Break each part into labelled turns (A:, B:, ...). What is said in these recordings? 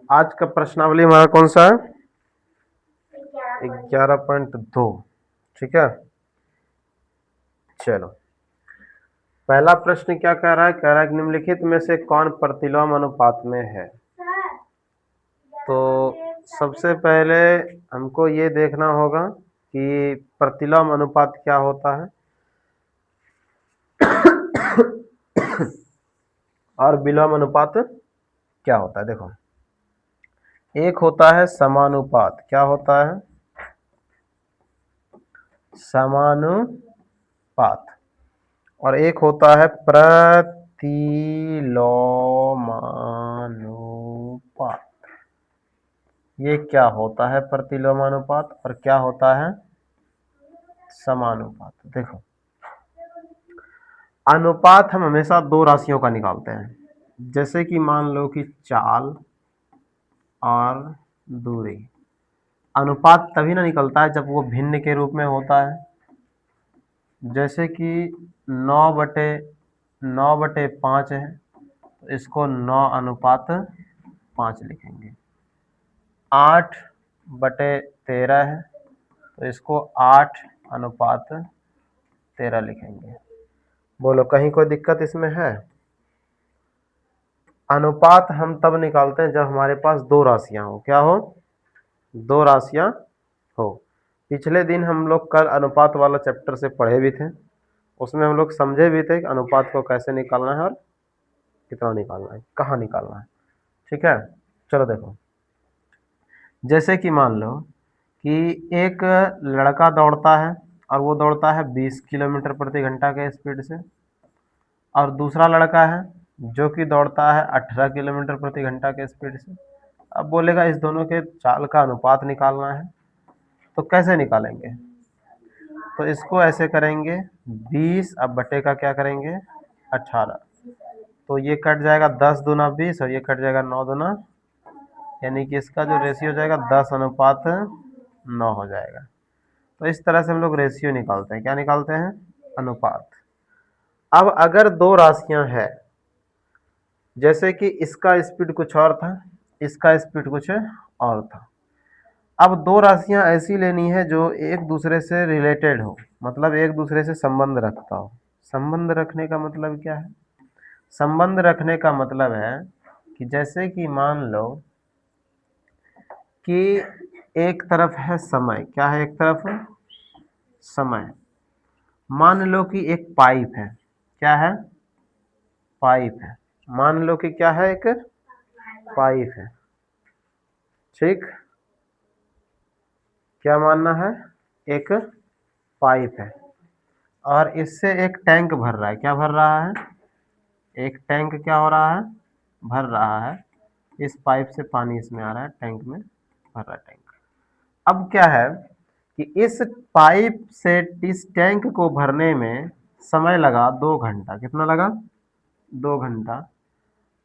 A: आज का प्रश्नावली हमारा कौन सा है? 11.2। ठीक है, चलो पहला प्रश्न क्या कह रहा है? कह रहा है कि निम्नलिखित में से कौन प्रतिलोम अनुपात में है। तो सबसे पहले हमको ये देखना होगा कि प्रतिलोम अनुपात क्या होता है और विलोम अनुपात क्या होता है। देखो, एक होता है समानुपात। क्या होता है? समानुपात। और एक होता है प्रतिलोमानुपात। ये क्या होता है प्रतिलोमानुपात और क्या होता है समानुपात? देखो, अनुपात हम हमेशा दो राशियों का निकालते हैं। जैसे कि मान लो कि चाल और दूरी। अनुपात तभी ना निकलता है जब वो भिन्न के रूप में होता है। जैसे कि 9/5 है, तो इसको 9:5 लिखेंगे। 8/13 है, तो इसको 8:13 लिखेंगे। बोलो, कहीं कोई दिक्कत इसमें है? अनुपात हम तब निकालते हैं जब हमारे पास दो राशियां हो। क्या हो? दो राशियां हो। पिछले दिन हम लोग कल अनुपात वाला चैप्टर से पढ़े भी थे। उसमें हम लोग समझे भी थे कि अनुपात को कैसे निकालना है और कितना निकालना है, कहाँ निकालना है। ठीक है, चलो देखो, जैसे कि मान लो कि एक लड़का दौड़ता है और वो दौड़ता है 20 किलोमीटर प्रति घंटा के स्पीड से, और दूसरा लड़का है जो कि दौड़ता है 18 किलोमीटर प्रति घंटा के स्पीड से। अब बोलेगा इस दोनों के चाल का अनुपात निकालना है, तो कैसे निकालेंगे? तो इसको ऐसे करेंगे, 20 अब बटे का क्या करेंगे 18, तो ये कट जाएगा 10 दूना 20 और ये कट जाएगा 9 दूना, यानी कि इसका जो रेशियो हो जाएगा 10:9 हो जाएगा। तो इस तरह से हम लोग रेशियो निकालते हैं। क्या निकालते हैं? अनुपात। अब अगर दो राशियां हैं, जैसे कि इसका स्पीड कुछ और था, इसका स्पीड कुछ और था। अब दो राशियां ऐसी लेनी है जो एक दूसरे से रिलेटेड हो, मतलब एक दूसरे से संबंध रखता हो। संबंध रखने का मतलब क्या है? संबंध रखने का मतलब है कि जैसे कि मान लो कि एक तरफ है समय। क्या है एक तरफ? समय। मान लो कि एक पाइप है। क्या है? पाइप है। मान लो कि क्या है? एक पाइप है। ठीक, क्या मानना है? एक पाइप है और इससे एक टैंक भर रहा है। क्या भर रहा है? एक टैंक क्या हो रहा है? भर रहा है। इस पाइप से पानी इसमें आ रहा है, टैंक में भर रहा है टैंक। अब क्या है कि इस पाइप से इस टैंक को भरने में समय लगा 2 घंटा। कितना लगा? 2 घंटा।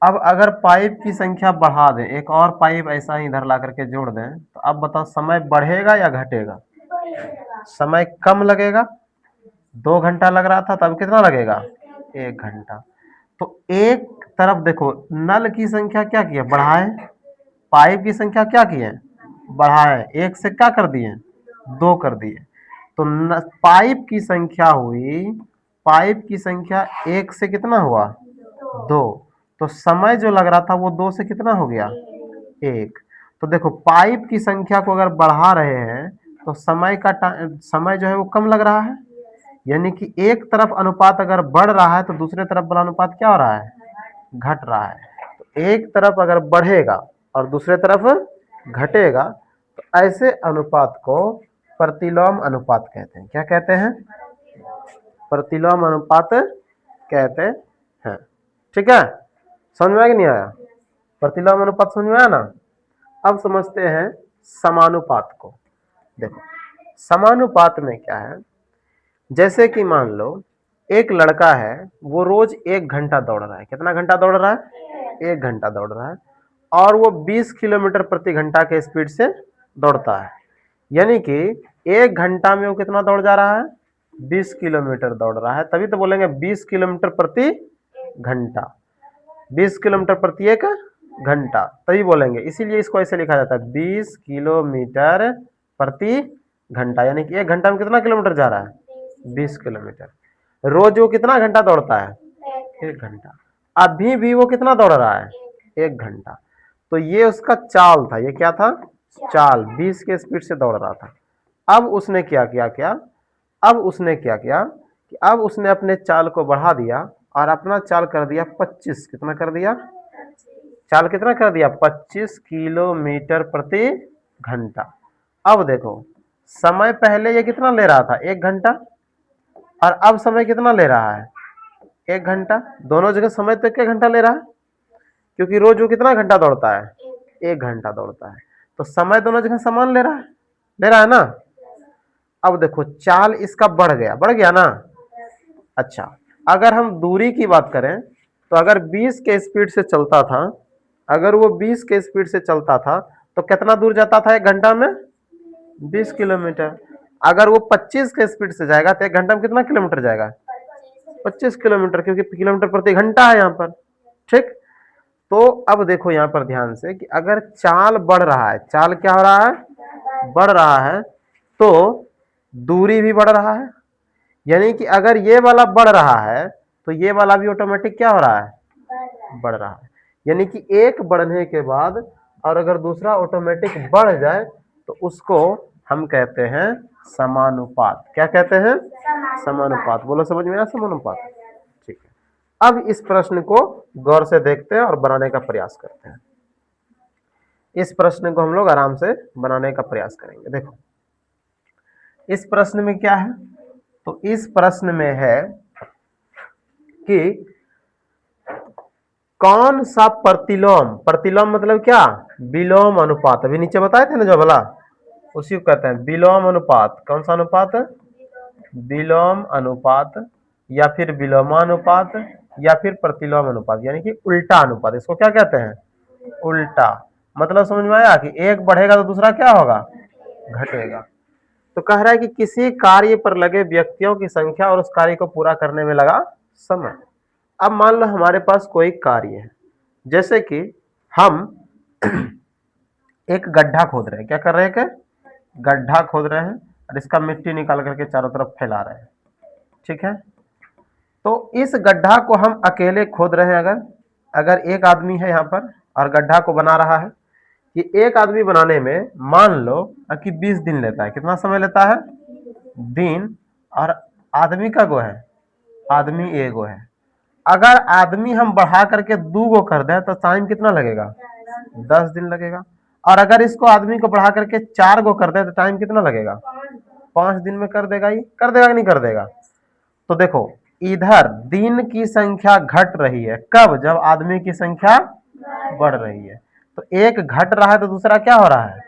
A: अब अगर पाइप की संख्या बढ़ा दें, एक और पाइप ऐसा ही इधर ला करके जोड़ दें, तो अब बताओ समय बढ़ेगा या घटेगा? समय कम लगेगा। 2 घंटा लग रहा था, तब कितना लगेगा? 1 घंटा। तो एक तरफ देखो, नल की संख्या क्या की है? बढ़ाए। पाइप की संख्या क्या की है? बढ़ाए। एक से क्या कर दिए? 2 कर दिए। तो पाइप की संख्या हुई, पाइप की संख्या एक से कितना हुआ? 2। तो समय जो लग रहा था वो 2 से कितना हो गया? 1। तो देखो, पाइप की संख्या को अगर बढ़ा रहे हैं तो समय जो है वो कम लग रहा है। यानी कि एक तरफ अनुपात अगर बढ़ रहा है तो दूसरे तरफ वाला अनुपात क्या हो रहा है? घट रहा है। तो एक तरफ अगर बढ़ेगा और दूसरे तरफ घटेगा, तो ऐसे अनुपात को प्रतिलोम अनुपात कहते हैं। क्या कहते हैं? प्रतिलोम अनुपात कहते हैं। ठीक है, समझ में आया कि नहीं आया? प्रतिलोम अनुपात समझ में आया ना? अब समझते हैं समानुपात को। देखो, समानुपात में क्या है? जैसे कि मान लो एक लड़का है, वो रोज 1 घंटा दौड़ रहा है। कितना घंटा दौड़ रहा है? 1 घंटा दौड़ रहा है, और वो 20 किलोमीटर प्रति घंटा के स्पीड से दौड़ता है। यानी कि 1 घंटा में वो कितना दौड़ जा रहा है? 20 किलोमीटर दौड़ रहा है। तभी तो बोलेंगे 20 किलोमीटर प्रति घंटा। 20 किलोमीटर प्रति एक घंटा, तभी बोलेंगे, इसीलिए इसको ऐसे लिखा जाता है 20 किलोमीटर प्रति घंटा, यानी कि 1 घंटा में कितना किलोमीटर जा रहा है, 20 किलोमीटर। रोज वो कितना घंटा दौड़ता है, 1 घंटा। अभी भी वो कितना दौड़ रहा है, 1 घंटा। तो ये उसका चाल था, ये क्या था, चाल, 20 के स्पीड से दौड़ रहा था। अब उसने क्या किया, अब उसने क्या किया कि अब उसने अपने चाल को बढ़ा दिया और अपना चाल कर दिया 25, कितना कर दिया, चाल कितना कर दिया, 25 किलोमीटर प्रति घंटा। अब देखो, समय पहले ये कितना ले रहा था, 1 घंटा, और अब समय कितना ले रहा है, 1 घंटा। दोनों जगह समय तो 1 घंटा ले रहा है, क्योंकि रोज वो कितना घंटा दौड़ता है, 1 घंटा दौड़ता है। तो समय दोनों जगह समान ले रहा है ना। अब देखो चाल इसका बढ़ गया ना। अच्छा, अगर हम दूरी की बात करें तो अगर 20 के स्पीड से चलता था, अगर वो 20 के स्पीड से चलता था तो कितना दूर जाता था 1 घंटा में, 20 किलोमीटर। अगर वो 25 के स्पीड से जाएगा तो 1 घंटा में कितना किलोमीटर जाएगा, 25 किलोमीटर, क्योंकि किलोमीटर प्रति घंटा है यहाँ पर। ठीक, तो अब देखो यहाँ पर ध्यान से कि अगर चाल बढ़ रहा है, चाल क्या हो रहा है, बढ़ रहा है, तो दूरी भी बढ़ रहा है। यानी कि अगर ये वाला बढ़ रहा है तो ये वाला भी ऑटोमेटिक क्या हो रहा है, बढ़ रहा है। यानी कि एक बढ़ने के बाद और अगर दूसरा ऑटोमेटिक बढ़ जाए तो उसको हम कहते हैं समानुपात। क्या कहते हैं, समानुपात। बोलो समझ में आया, समानुपात। ठीक है, अब इस प्रश्न को गौर से देखते हैं और बनाने का प्रयास करते हैं। इस प्रश्न को हम लोग आराम से बनाने का प्रयास करेंगे। देखो इस प्रश्न में क्या है, तो इस प्रश्न में है कि कौन सा प्रतिलोम, प्रतिलोम मतलब क्या, विलोम अनुपात, अभी नीचे बताए थे ना जो भला, उसी को कहते हैं विलोम अनुपात। कौन सा अनुपात, विलोम अनुपात, या फिर विलोमानुपात, या फिर प्रतिलोम अनुपात, यानी कि उल्टा अनुपात। इसको क्या कहते हैं, उल्टा। मतलब समझ में आया कि एक बढ़ेगा तो दूसरा क्या होगा, घटेगा। तो कह रहा है कि किसी कार्य पर लगे व्यक्तियों की संख्या और उस कार्य को पूरा करने में लगा समय। अब मान लो हमारे पास कोई कार्य है, जैसे कि हम एक गड्ढा खोद रहे हैं, क्या कर रहे हैं, गड्ढा खोद रहे हैं और इसका मिट्टी निकाल करके चारों तरफ फैला रहे हैं। ठीक है, तो इस गड्ढा को हम अकेले खोद रहे हैं। अगर एक आदमी है यहाँ पर और गड्ढा को बना रहा है, कि एक आदमी बनाने में मान लो कि 20 दिन लेता है। कितना समय लेता है, दिन। और आदमी का गो है, आदमी एगो है। अगर आदमी हम बढ़ा करके 2 गो कर दें तो टाइम कितना लगेगा, 10 दिन लगेगा। और अगर इसको आदमी को बढ़ा करके 4 गो कर दें तो टाइम कितना लगेगा, 5 दिन में कर देगा। ये कर देगा कि नहीं कर देगा। तो देखो इधर दिन की संख्या घट रही है, कब, जब आदमी की संख्या बढ़ रही है। तो एक घट रहा है तो दूसरा क्या हो रहा है,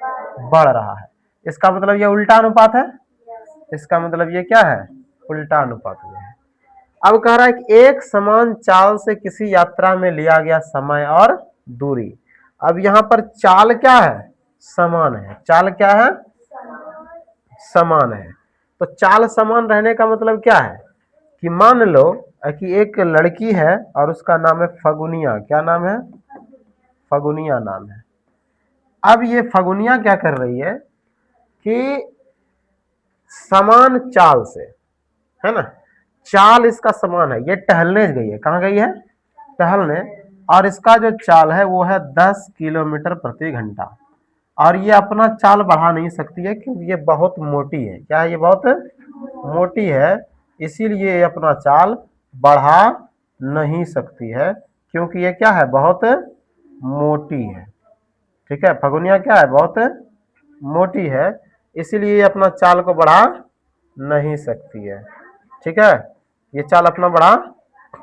A: बढ़ रहा है। इसका मतलब ये उल्टा अनुपात है, इसका मतलब ये क्या है, उल्टा अनुपात है। अब कह रहा है कि एक समान चाल से किसी यात्रा में लिया गया समय और दूरी। अब यहां पर चाल क्या है, समान है। चाल क्या है, समान है। तो चाल समान रहने का मतलब क्या है कि मान लो कि एक लड़की है और उसका नाम है फगुनिया। क्या नाम है, फगुनिया नाम है। अब ये फगुनिया क्या कर रही है कि समान चाल से, है ना, चाल इसका समान है, ये टहलने गई है। कहाँ गई है, टहलने। और इसका जो चाल है वो है 10 किलोमीटर प्रति घंटा। और ये अपना चाल बढ़ा नहीं सकती है क्योंकि ये बहुत मोटी है। क्या है, ये बहुत मोटी है, इसीलिए ये अपना चाल बढ़ा नहीं सकती है, क्योंकि ये क्या है, बहुत मोटी है। ठीक है, फगुनिया क्या है, बहुत मोटी है, इसीलिए ये अपना चाल को बढ़ा नहीं सकती है। ठीक है, ये चाल अपना बढ़ा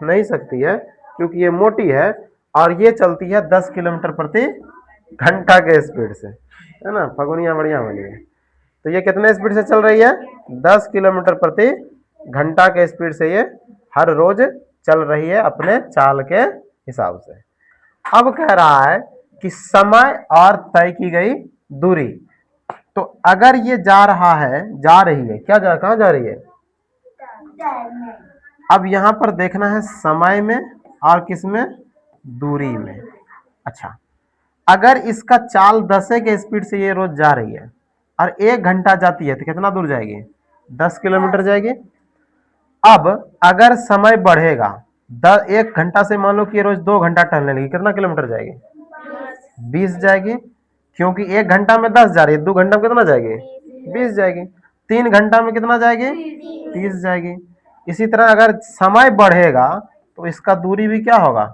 A: नहीं सकती है क्योंकि ये मोटी है और ये चलती है 10 किलोमीटर प्रति घंटा के स्पीड से, है ना। फगुनिया बढ़िया बनी है। तो ये कितने स्पीड से चल रही है, 10 किलोमीटर प्रति घंटा के स्पीड से ये हर रोज चल रही है अपने चाल के हिसाब से। अब कह रहा है कि समय और तय की गई दूरी। तो अगर ये जा रहा है, जा रही है, क्या कहाँ जा रही है, अब यहां पर देखना है समय में और किस में, दूरी में। अच्छा, अगर इसका चाल 10 के स्पीड से ये रोज जा रही है और 1 घंटा जाती है तो कितना दूर जाएगी? 10 किलोमीटर जाएगी। अब अगर समय बढ़ेगा 1 घंटा से, मान लो कि ये रोज 2 घंटा टहलने लगी, कितना किलोमीटर जाएगी? 20 जाएगी, क्योंकि 1 घंटा में 10 जा रही है, 2 घंटा में कितना जाएगी? 20 जाएगी। 3 घंटा में कितना जाएगी? 30 जाएगी। इसी तरह अगर समय बढ़ेगा तो इसका दूरी भी क्या होगा?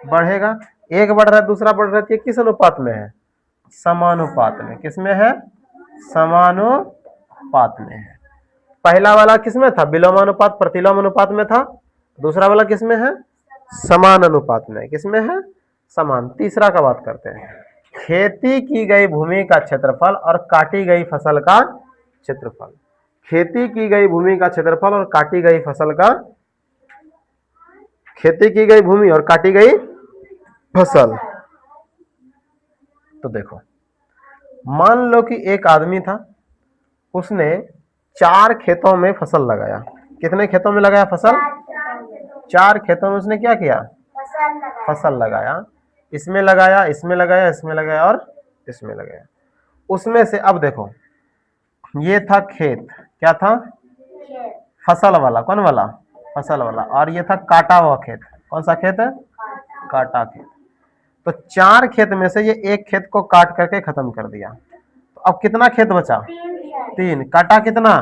A: बढ़ेगा। एक बढ़ रहा है, दूसरा बढ़ रहा है, ये किस अनुपात में है? समानुपात में। किसमें है? समानुपात में है। पहला वाला किसमें था? विलोमानुपात प्रतिलोमानुपात में था। दूसरा वाला किसमें है? समान अनुपात में। किसमें है? समान। तीसरा का बात करते हैं। खेती की गई भूमि का क्षेत्रफल और काटी गई फसल का क्षेत्रफल। खेती की गई भूमि का क्षेत्रफल और काटी गई फसल का, खेती की गई भूमि और काटी गई फसल। तो देखो, मान लो कि एक आदमी था, उसने 4 खेतों में फसल लगाया। कितने खेतों में लगाया फसल? 4 खेतों में उसने क्या किया? फसल लगाया। इसमें लगाया, इसमें लगाया, इसमें लगाया और इसमें लगाया। उसमें से अब देखो, ये था खेत, क्या था? फसल वाला। कौन वाला? फसल वाला। और ये था काटा हुआ खेत। कौन सा खेत है? काटा खेत। तो 4 खेत में से ये एक खेत को काट करके खत्म कर दिया। तो अब कितना खेत बचा? 3। काटा कितना?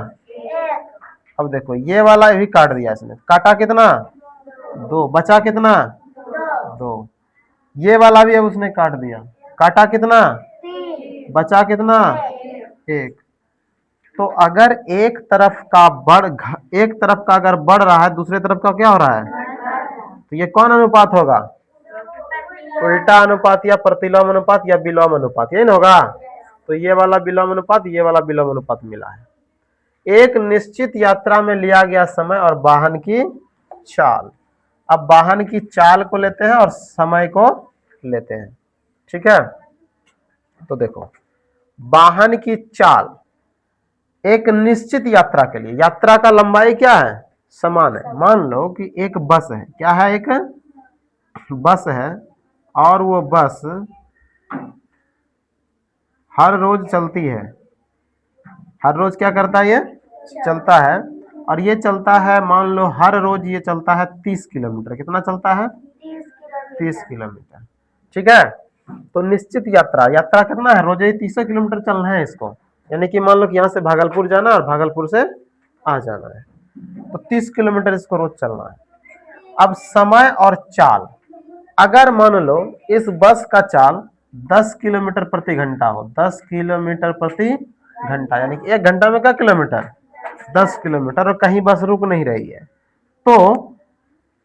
A: अब देखो, ये वाला भी काट दिया इसने, काटा कितना? 2। बचा कितना? 2। ये वाला भी अब उसने काट दिया, काटा कितना? बचा कितना? 1। तो अगर एक तरफ का अगर बढ़ रहा है, दूसरे तरफ का क्या हो रहा है? तो ये कौन अनुपात होगा? उल्टा अनुपात या प्रतिलोम अनुपात या विलोम अनुपात, यही ना होगा। तो ये वाला विलोम अनुपात, ये वाला विलोम अनुपात मिला है। एक निश्चित यात्रा में लिया गया समय और वाहन की चाल। अब वाहन की चाल को लेते हैं और समय को लेते हैं, ठीक है। तो देखो, वाहन की चाल एक निश्चित यात्रा के लिए, यात्रा का लंबाई क्या है? समान है। मान लो कि एक बस है, क्या है? एक बस है और वो बस हर रोज चलती है। हर रोज क्या करता है? ये चलता है। और ये चलता है, मान लो हर रोज ये चलता है 30 किलोमीटर। कितना चलता है? 30 किलोमीटर, ठीक है। तो निश्चित यात्रा, यात्रा कितना है? रोज ही 30 किलोमीटर चलना है इसको। यानी कि मान लो कि यहाँ से भागलपुर जाना और भागलपुर से आ जाना है, तो 30 किलोमीटर इसको रोज चलना है। अब समय और चाल, अगर मान लो इस बस का चाल 10 किलोमीटर प्रति घंटा हो, 10 किलोमीटर प्रति घंटा, यानी कि 1 घंटा में क्या किलोमीटर? 10 किलोमीटर, और कहीं बस रुक नहीं रही है। तो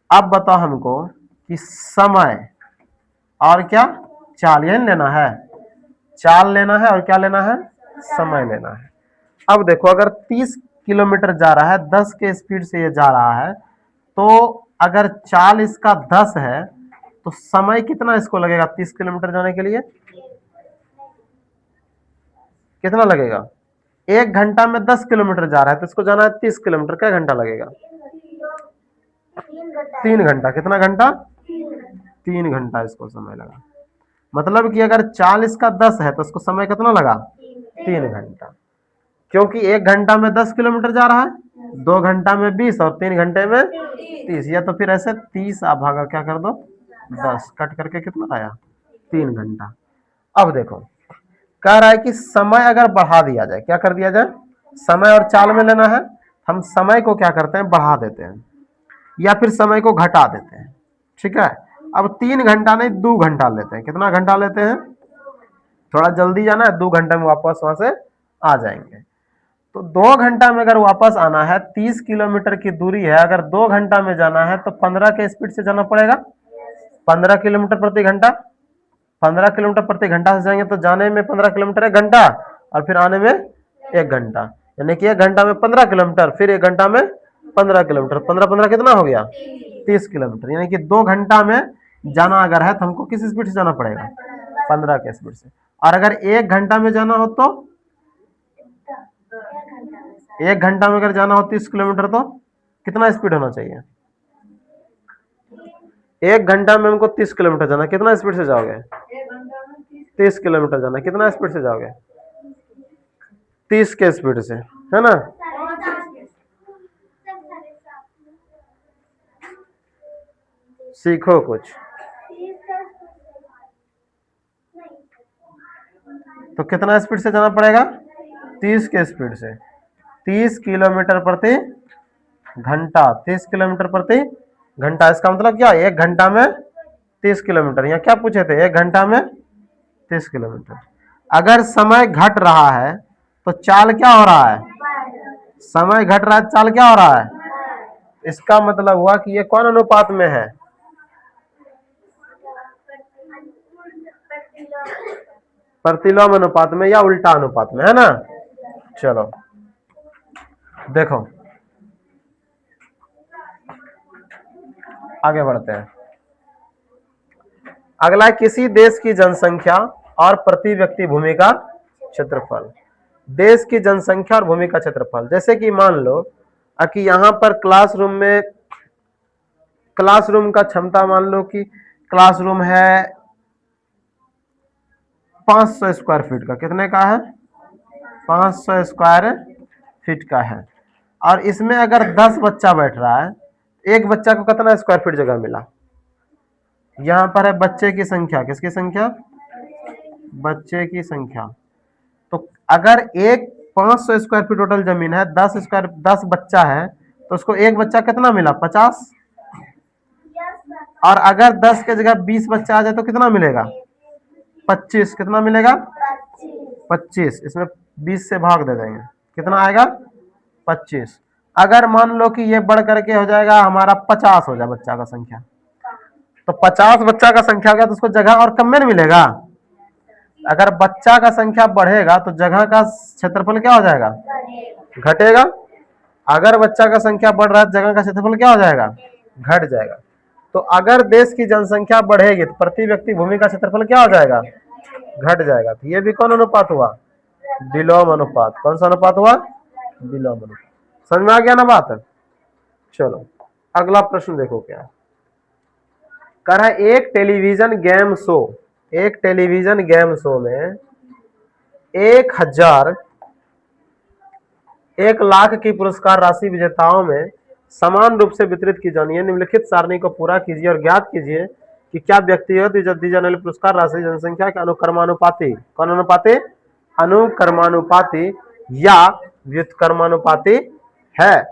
A: अब बताओ हमको कि समय और क्या? चाल, यही लेना है। चाल लेना है और क्या लेना है? समय लेना है। अब देखो, अगर 30 किलोमीटर जा रहा है, 10 के स्पीड से ये जा रहा है, तो अगर चाल इसका 10 है तो समय कितना इसको लगेगा 30 किलोमीटर जाने के लिए? कितना लगेगा? 1 घंटा में 10 किलोमीटर जा रहा है तो इसको जाना है 30 किलोमीटर, क्या घंटा लगेगा? 3 घंटा। कितना घंटा? 3 घंटा इसको समय लगा। मतलब कि अगर चाल इसका 10 है तो इसको समय कितना लगा? 3 घंटा। क्योंकि 1 घंटा में 10 किलोमीटर जा रहा है, 2 घंटा में 20 और 3 घंटे में 30। या तो फिर ऐसे 30 आप भागा क्या कर दो 10, कट करके कितना आया? 3 घंटा। अब देखो, कह रहा है कि समय अगर बढ़ा दिया जाए, क्या कर दिया जाए? समय और चाल में लेना है, हम समय को क्या करते हैं? बढ़ा देते हैं या फिर समय को घटा देते हैं, ठीक है। अब 3 घंटा नहीं 2 घंटा लेते हैं। कितना घंटा लेते हैं? थोड़ा जल्दी जाना है, 2 घंटे में वापस वहां से आ जाएंगे। तो 2 घंटा में अगर वापस आना है, 30 किलोमीटर की दूरी है, अगर 2 घंटा में जाना है तो 15 के स्पीड से जाना पड़ेगा। 15 किलोमीटर प्रति घंटा, 15 किलोमीटर प्रति घंटा से जाएंगे तो जाने में 15 किलोमीटर 1 घंटा और फिर आने में 1 घंटा, यानी कि 1 घंटा में 15 किलोमीटर, फिर 1 घंटा में 15 किलोमीटर, 15-15 कितना हो गया? 30 किलोमीटर। यानी कि 2 घंटा में जाना अगर है तो हमको किस स्पीड से जाना पड़ेगा? 15 के स्पीड से। और अगर 1 घंटा में जाना हो तो 1 घंटा में अगर जाना हो 30 किलोमीटर तो कितना स्पीड होना चाहिए? 1 घंटा में हमको 30 किलोमीटर जाना, कितना स्पीड से जाओगे? 30 किलोमीटर जाना, कितना स्पीड से जाओगे? 30 के स्पीड से, है ना? सीखो कुछ। तो कितना स्पीड से जाना पड़ेगा? 30 के स्पीड से, 30 किलोमीटर प्रति घंटा, 30 किलोमीटर प्रति घंटा। इसका मतलब क्या? 1 घंटा में 30 किलोमीटर। यहाँ क्या पूछे थे? 1 घंटा में 30 किलोमीटर। अगर समय घट रहा है तो चाल क्या हो रहा है? समय घट रहा है, चाल क्या हो रहा है? इसका मतलब हुआ कि ये कौन अनुपात में है? प्रतिलोम अनुपात में या उल्टा अनुपात में, है ना? चलो देखो, आगे बढ़ते हैं। अगला, किसी देश की जनसंख्या और प्रति व्यक्ति भूमि का क्षेत्रफल। देश की जनसंख्या और भूमि का क्षेत्रफल। जैसे कि मान लो कि यहाँ पर क्लासरूम का क्षमता मान लो कि क्लासरूम है 500 स्क्वायर फीट का। कितने का है? 500 स्क्वायर फीट का है। और इसमें अगर 10 बच्चा बैठ रहा है, एक बच्चा को कितना स्क्वायर फीट जगह मिला? यहाँ पर है बच्चे की संख्या। किसकी संख्या? बच्चे की संख्या। तो अगर एक 500 स्क्वायर फीट टोटल जमीन है, 10 बच्चा है, तो उसको एक बच्चा कितना मिला? 50। और अगर 10 के जगह 20 बच्चा आ जाए तो कितना मिलेगा? 25। कितना मिलेगा? 25। इसमें 20 से भाग दे देंगे, कितना आएगा? 25। अगर मान लो कि ये बढ़ करके हो जाएगा हमारा 50 हो जाए बच्चा का संख्या, तो 50 बच्चा का संख्या हो गया, तो उसको जगह और कम में मिलेगा। अगर बच्चा का संख्या बढ़ेगा तो जगह का क्षेत्रफल क्या हो जाएगा? घटेगा। अगर बच्चा का संख्या बढ़ रहा है, जगह का क्षेत्रफल क्या हो जाएगा? घट जाएगा। तो अगर देश की जनसंख्या बढ़ेगी तो प्रति व्यक्ति भूमि का क्षेत्रफल क्या हो जाएगा? घट जाएगा। तो ये भी कौन अनुपात हुआ? विलोम अनुपात। कौन सा अनुपात हुआ? विलोम अनुपात। समझ में आ गया ना बात? चलो अगला प्रश्न देखो क्या कह रहा है। एक टेलीविजन गेम शो में 1 लाख की पुरस्कार राशि विजेताओं में समान रूप से वितरित की जानी है। निम्नलिखित सारणी को पूरा कीजिए और ज्ञात कीजिए कि क्या व्यक्तिगत दी जाने वाली पुरस्कार राशि जनसंख्या के अनुक्रमानुपाती, कौन अनुपाती? अनुक्रमानुपाती या व्युत्क्रमानुपाती है।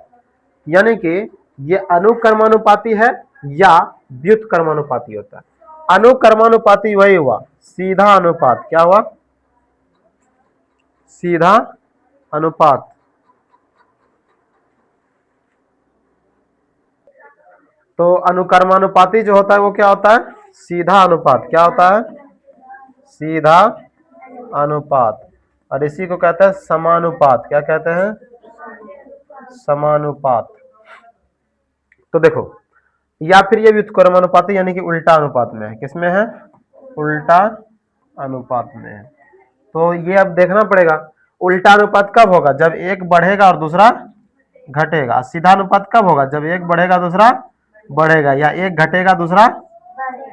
A: यानी कि ये अनुक्रमानुपाती है या व्युत्क्रमानुपाती होता है। अनुक्रमानुपाती वही हुआ सीधा अनुपात। क्या हुआ? सीधा अनुपात। तो अनुक्रमानुपाती जो होता है वो क्या होता है? सीधा अनुपात। क्या होता है? सीधा अनुपात। और इसी को कहते हैं समानुपात। क्या कहते हैं? समानुपात। तो देखो, या फिर ये व्युत्क्रमानुपाती यानी कि उल्टा अनुपात में है। किसमें है? उल्टा अनुपात में है। तो ये अब देखना पड़ेगा उल्टा अनुपात कब होगा? जब एक बढ़ेगा और दूसरा घटेगा। सीधा अनुपात कब होगा? जब एक बढ़ेगा दूसरा बढ़ेगा, या एक घटेगा दूसरा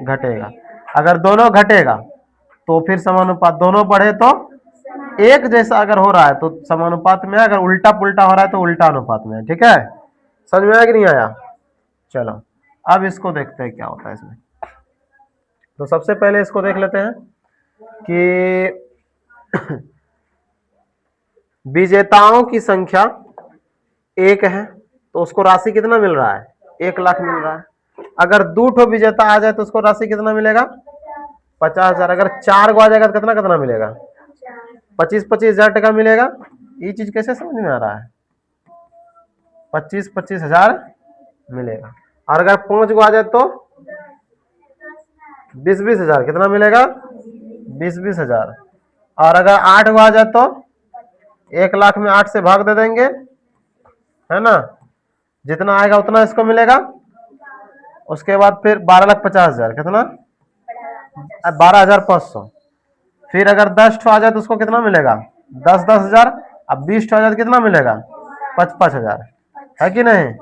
A: घटेगा। अगर दोनों घटेगा तो फिर समानुपात, दोनों बढ़े तो एक जैसा अगर हो रहा है तो समानुपात में है, अगर उल्टा पुल्टा हो रहा है तो उल्टा अनुपात में है। ठीक है? समझ में आया कि नहीं आया? चलो अब इसको देखते हैं क्या होता है इसमें। तो सबसे पहले इसको देख लेते हैं कि विजेताओं की संख्या 1 है, तो उसको राशि कितना मिल रहा है? 1 लाख मिल रहा है। अगर 2 ठो विजेता आ जाए तो उसको राशि कितना मिलेगा? 50,000। अगर 4 गो आ जाएगा तो कितना कितना मिलेगा? 25-25 हजार टका मिलेगा। ये चीज कैसे समझ में आ रहा है? 25-25 हजार मिलेगा। और अगर 5 गो आ जाए तो 20-20 हजार। कितना मिलेगा? 20-20 हजार। और अगर 8 गो आ जाए तो 1 लाख में 8 से भाग दे देंगे, है ना? जितना आएगा उतना इसको मिलेगा। उसके बाद फिर 12,50,000। कितना? 12,500। फिर अगर 10 ठो आ जाए तो उसको कितना मिलेगा? 10-10 हजार। अब 20 ठो आ जाए तो कितना मिलेगा? 5-5 हजार। है कि नहीं?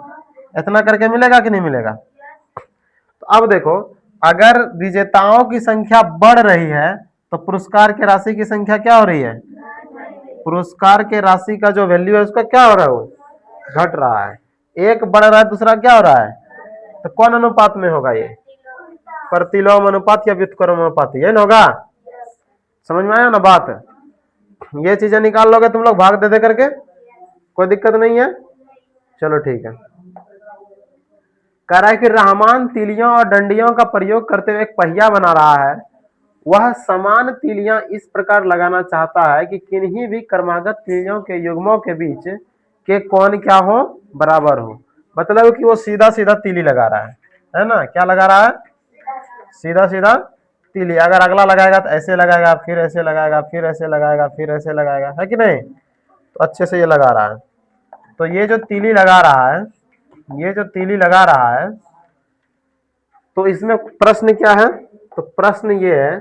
A: इतना करके मिलेगा कि नहीं मिलेगा? तो अब देखो, अगर विजेताओं की संख्या बढ़ रही है तो पुरस्कार की राशि की संख्या क्या हो रही है, पुरस्कार के राशि का जो वैल्यू है उसका क्या हो रहा है, वो घट रहा है। एक बढ़ रहा है, दूसरा क्या हो रहा है, तो कौन अनुपात में होगा ये, प्रतिलोम अनुपात या व्युत्क्रम अनुपात, ये ना होगा। समझ में आया ना बात, ये चीजें निकाल लोगे तुम लोग भाग दे दे करके, कोई दिक्कत नहीं है। चलो ठीक है। कह रहा है कि रहमान तीलियों और डंडियों का प्रयोग करते हुए एक पहिया बना रहा है। वह समान तीलियां इस प्रकार लगाना चाहता है कि किन्हीं भी क्रमागत तीलियों के युग्मों के बीच के कोण क्या हो, बराबर हो। मतलब कि वो सीधा सीधा तीली लगा रहा है ना, क्या लगा रहा है, सीधा सीधा तीली। अगर अगला लगाएगा तो ऐसे लगाएगा, फिर ऐसे लगाएगा, फिर ऐसे लगाएगा, फिर ऐसे लगाएगा, है कि नहीं। तो अच्छे से ये लगा रहा है। तो ये जो तीली लगा रहा है, ये जो तीली लगा रहा है, तो इसमें प्रश्न क्या है, तो प्रश्न ये है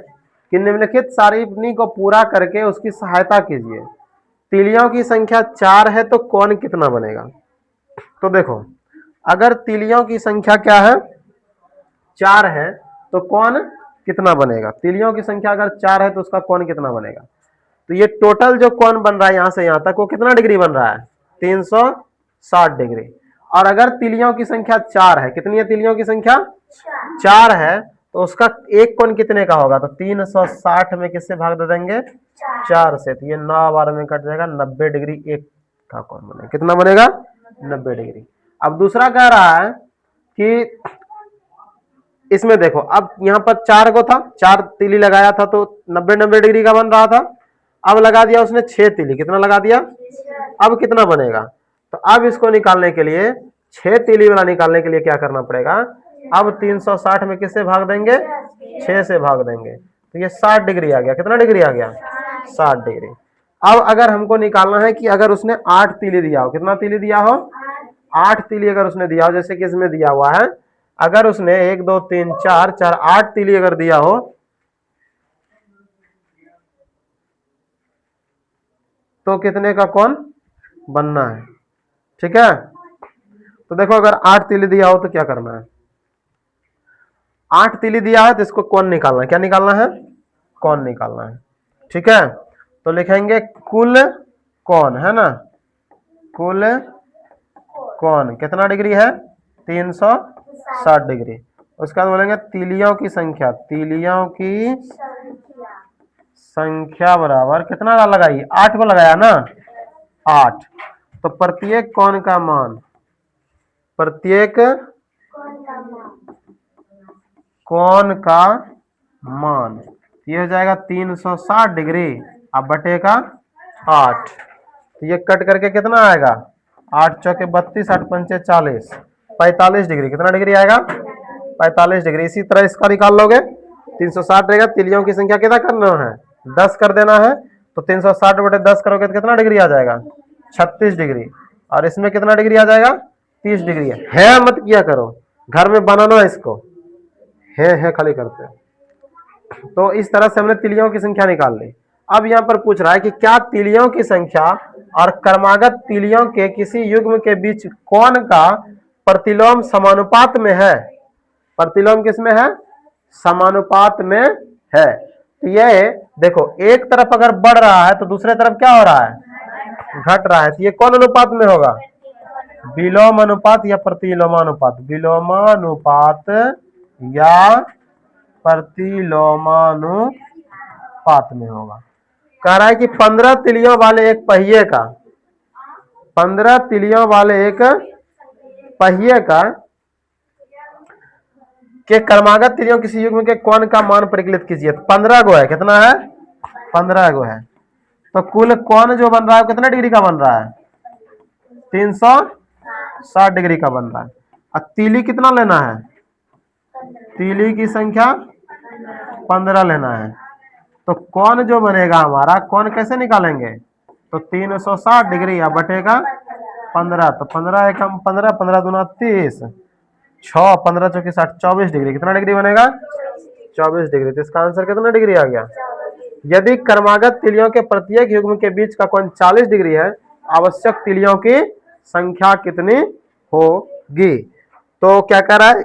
A: कि निम्नलिखित सारणी को पूरा करके उसकी सहायता कीजिए। तीलियों की संख्या 4 है तो कोण कितना बनेगा। तो देखो, अगर तीलियों की संख्या क्या है, 4 है तो कोण कितना बनेगा। तीलियों की संख्या अगर 4 है तो उसका कोण कितना बनेगा। तो ये टोटल जो कोण बन रहा है यहां से यहां तक, वो कितना डिग्री बन रहा है, 360 डिग्री। और अगर तीलियों की संख्या 4 है, कितनी है तीलियों की संख्या, 4 है, तो उसका एक कोण कितने का होगा, तो 360 में किससे भाग दे देंगे, 4 से। तो ये 9 बार में कट जाएगा, 90 डिग्री एक का कोण बनेगा। कितना बनेगा, 90 डिग्री। अब दूसरा कह रहा है कि इसमें देखो, अब यहाँ पर 4 को था, 4 तीली लगाया था तो 90 डिग्री का बन रहा था। अब लगा दिया उसने 6 तीली, कितना लगा दिया, अब कितना बनेगा। तो अब इसको निकालने के लिए, 6 तीली वाला निकालने के लिए क्या करना पड़ेगा, अब 360 में किससे भाग देंगे, 6 से भाग देंगे। तो ये 60 डिग्री आ गया। कितना डिग्री आ गया, 60 डिग्री। अब अगर हमको निकालना है कि अगर उसने 8 तीली दिया हो, कितना तीली दिया हो, 8 तीली अगर उसने दिया हो, जैसे कि इसमें दिया हुआ है, अगर उसने 1 2 3 4 4 8 तीली अगर दिया हो, तो कितने का कोण बनना है। ठीक है, तो देखो अगर 8 तीली दिया हो तो क्या करना है, 8 तीली दिया है तो इसको कोण निकालना है। क्या निकालना है, कोण निकालना है। ठीक है, तो लिखेंगे कुल कोण, है ना, कुल कोण कितना डिग्री है, 360 डिग्री। उसके बाद बोलेंगे तीलियों की संख्या, तीलियों की संख्या बराबर कितना लगाई, 8 को लगाया ना, 8। तो प्रत्येक कोण का मान, प्रत्येक कोण का मान ये हो जाएगा 360 डिग्री, अब बटे का 8। तो ये कट करके कितना आएगा, 8 चौके 32, 8 पंचे 40, 45 डिग्री। कितना डिग्री आएगा, 45 डिग्री। इसी तरह इसका निकाल लोगे, 360 रहेगा, तीलियों की संख्या कितना करना है, 10 कर देना है। तो 360 बटे 10 करोगे तो कितना डिग्री आ जाएगा, 36 डिग्री। और इसमें कितना डिग्री आ जाएगा, 30 डिग्री है मत किया करो, घर में बनाना इसको, है खाली करते हैं। तो इस तरह से हमने तीलियों की संख्या निकाल ली। अब यहाँ पर पूछ रहा है कि क्या तीलियों की संख्या और क्रमागत तीलियों के किसी युग्म के बीच कोण का प्रतिलोम समानुपात में है। प्रतिलोम किसमें है, समानुपात में है। तो ये देखो, एक तरफ अगर बढ़ रहा है तो दूसरे तरफ क्या हो रहा है, घट रहा है। तो ये कौन अनुपात में होगा, विलोम अनुपात या प्रतिलोमानुपात, विलोमानुपात या प्रतिलोमानुपात में होगा। कह रहा है कि 15 तिलियों वाले एक पहिए का, 15 तिलियों वाले एक पहिए का के क्रमागत तिलियों किसी युग्म के कोण का मान परिकलित कीजिए। 15 गो है, कितना है, 15 गो है। तो कुल कोण जो बन रहा है कितना डिग्री का बन रहा है, 360 डिग्री का बन रहा है। अब तीली कितना लेना है, तीली की संख्या 15 लेना है। तो कोण जो बनेगा हमारा, कोण कैसे निकालेंगे, तो 360 डिग्री या बटेगा 15। तो 15 एकम 15, 15 दूना 30, 6 15 चौकी 60, 24 डिग्री। कितना डिग्री बनेगा, 24 डिग्री। तो इसका आंसर कितना डिग्री आ गया। यदि क्रमागत तीलियों के प्रत्येक युग्म के बीच का कोण 40 डिग्री है, आवश्यक तीलियों की संख्या कितनी होगी। तो क्या कह रहा है,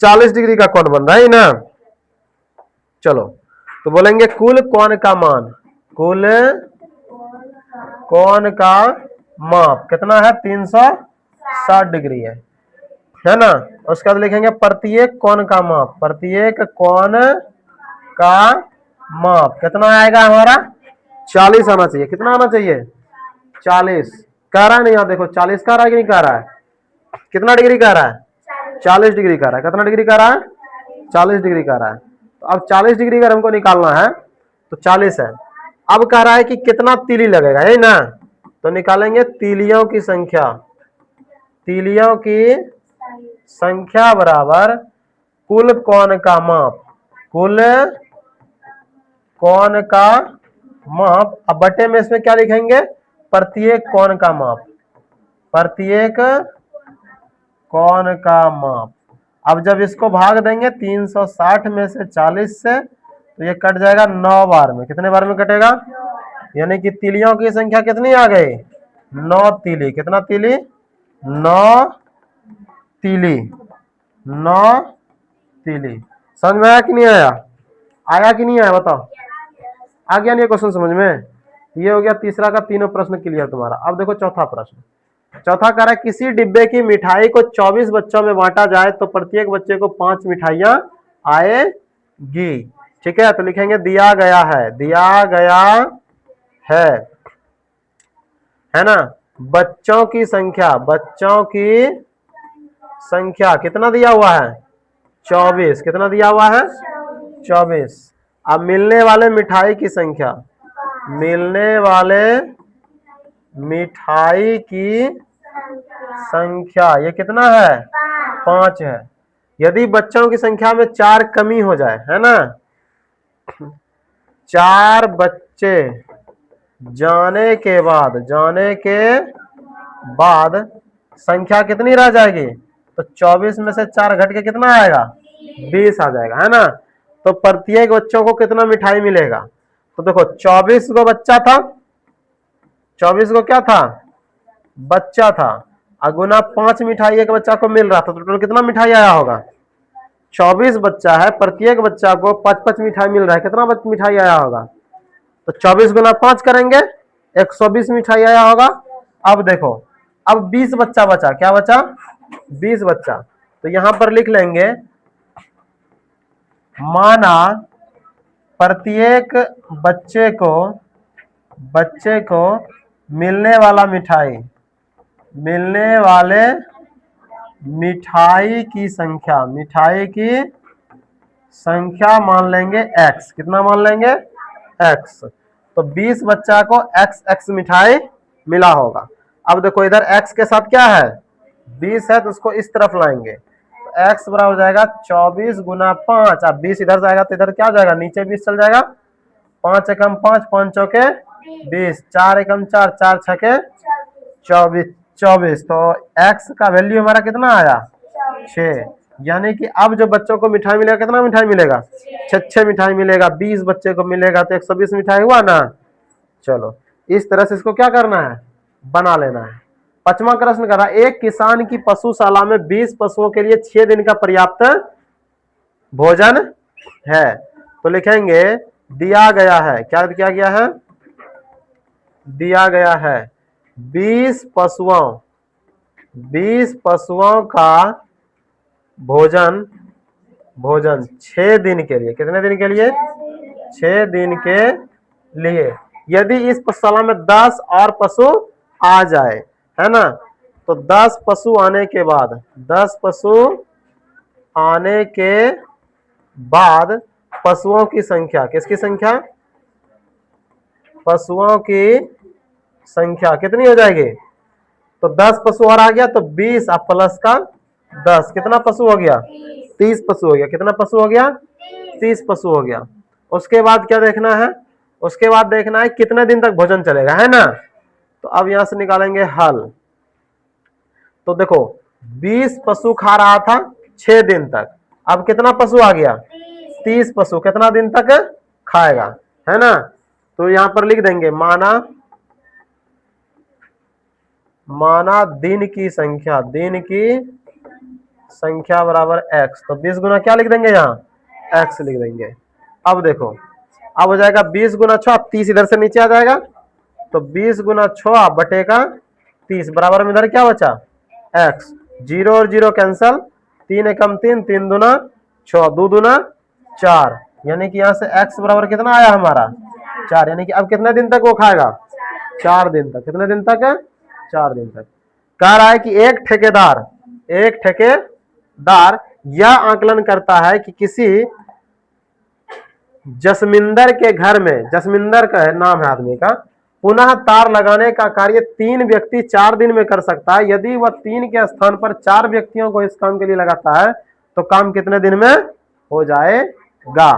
A: 40 डिग्री का कोण बन रहा है ना। चलो तो बोलेंगे कुल कोण का मान, कुल कोण का माप कितना है, 360 डिग्री है ना। उसके बाद लिखेंगे प्रत्येक कोण का माप, प्रत्येक कोण का माप कितना आएगा हमारा, 40 आना चाहिए। कितना आना चाहिए, 40। कह रहा है नहीं, यहाँ देखो 40 कह रहा है कि नहीं कह रहा है, कितना डिग्री कह रहा है, 40 डिग्री कह रहा है। कितना डिग्री कह रहा है, 40 डिग्री कह रहा है। तो अब 40 डिग्री अगर हमको निकालना है तो 40 है। अब कह रहा है कि कितना तीली लगेगा, है ना। तो निकालेंगे तीलियों की संख्या, तीलियों की संख्या बराबर कुल कोण का माप, कुल कोण का माप। अब बटे में इसमें क्या लिखेंगे, प्रत्येक कोण का माप, प्रत्येक कोण का माप। अब जब इसको भाग देंगे 360 में से 40 से, तो ये कट जाएगा 9 बार में। कितने बार में कटेगा, यानी कि तीलियों की संख्या कितनी आ गई, 9 तीली। कितना तीली, 9 तीली, 9 तीली। समझ में आया कि नहीं आया, आया कि नहीं आया बताओ, आ गया नहीं क्वेश्चन समझ में। ये हो गया तीसरा का तीनों प्रश्न क्लियर तुम्हारा। अब देखो चौथा प्रश्न। चौथा कह रहा है किसी डिब्बे की मिठाई को 24 बच्चों में बांटा जाए तो प्रत्येक बच्चे को 5 मिठाइयां आएगी। ठीक है, तो लिखेंगे दिया गया है, दिया गया है ना। बच्चों की संख्या, बच्चों की संख्या कितना दिया हुआ है, 24। कितना दिया हुआ है, 24। अब मिलने वाले मिठाई की संख्या, मिलने वाले मिठाई की संख्या ये कितना है, 5 है। यदि बच्चों की संख्या में 4 कमी हो जाए, है ना, 4 बच्चे जाने के बाद संख्या कितनी रह जाएगी, तो 24 में से 4 घट के कितना आएगा, 20 आ जाएगा, है ना। तो प्रत्येक बच्चों को कितना मिठाई मिलेगा, तो देखो 24 को बच्चा था, 24 को क्या था, बच्चा था, अगुना 5 मिठाई एक बच्चा को मिल रहा था, तो टोटल कितना मिठाई आया होगा, 24 बच्चा है, प्रत्येक बच्चा को 5-5 मिठाई मिल रहा है, कितना मिठाई आया होगा, तो 24 गुना 5 करेंगे 120 मिठाई आया होगा। अब देखो, अब 20 बच्चा बचा, क्या बचा, 20 बच्चा। तो यहां पर लिख लेंगे माना प्रत्येक बच्चे को मिलने वाला मिठाई, मिलने वाले मिठाई की संख्या, मिठाई की संख्या मान लेंगे x। कितना मान लेंगे, x। तो 20 बच्चा को x मिठाई मिला होगा। अब देखो इधर x के साथ क्या है, 20 है, तो उसको इस तरफ लाएंगे, तो x बराबर हो जाएगा 24 गुना 5। अब 20 इधर जाएगा तो इधर क्या जाएगा, नीचे 20 चल जाएगा, 5 एकम 5, 5 चौके 20, 4 एकम 4, 4 छके 24। तो x का वैल्यू हमारा कितना आया, 6। यानी कि अब जो बच्चों को मिठाई मिलेगा, कितना मिठाई मिलेगा, 6 मिठाई मिलेगा। 20 बच्चे को मिलेगा तो 120 मिठाई हुआ ना। चलो इस तरह से इसको क्या करना है, बना लेना है। पांचवा प्रश्न कर रहा है एक किसान की पशुशाला में 20 पशुओं के लिए 6 दिन का पर्याप्त भोजन है। तो लिखेंगे दिया गया है, क्या दिया गया है, दिया गया है 20 पशुओं का भोजन 6 दिन के लिए। कितने दिन के लिए, 6 दिन के लिए। यदि इस पशुशाला में 10 और पशु आ जाए, है ना, तो 10 पशु आने के बाद, 10 पशु आने के बाद पशुओं की संख्या, किसकी संख्या, पशुओं की संख्या कितनी हो जाएगी, तो 10 पशु और आ गया तो 20 और प्लस का 10, कितना पशु हो गया, 30 पशु हो गया। कितना पशु हो गया, 30 पशु हो गया। उसके बाद क्या देखना है, उसके बाद देखना है कितने दिन तक भोजन चलेगा, है ना। तो अब यहां से निकालेंगे हल। तो देखो 20 पशु खा रहा था 6 दिन तक, अब कितना पशु आ गया, 30 पशु कितना दिन तक खाएगा, है ना। तो यहां पर लिख देंगे माना दिन की संख्या, दिन की संख्या बराबर x। तो 20 गुना क्या लिख देंगे, यहाँ x लिख देंगे। अब देखो अब हो जाएगा 20 गुना 6, 30 इधर से नीचे आ जाएगा, तो 20 गुना 6 बटे का 30 बराबर में इधर क्या बचा x, 0 और 0 कैंसल, 3 एकम 3, 3 दूना 6, 2 दूना 4, यानी कि यहाँ से x बराबर कितना आया हमारा 4, यानी कि अब कितने दिन तक वो खाएगा 4 दिन तक। कितने दिन तक है 4 दिन तक। कह रहा है कि एक ठेकेदार यह आकलन करता है कि किसी जसमिंदर के घर में, जसमिंदर का है नाम है आदमी का, पुनः तार लगाने का कार्य 3 व्यक्ति 4 दिन में कर सकता है। यदि वह 3 के स्थान पर 4 व्यक्तियों को इस काम के लिए लगाता है तो काम कितने दिन में हो जाएगा।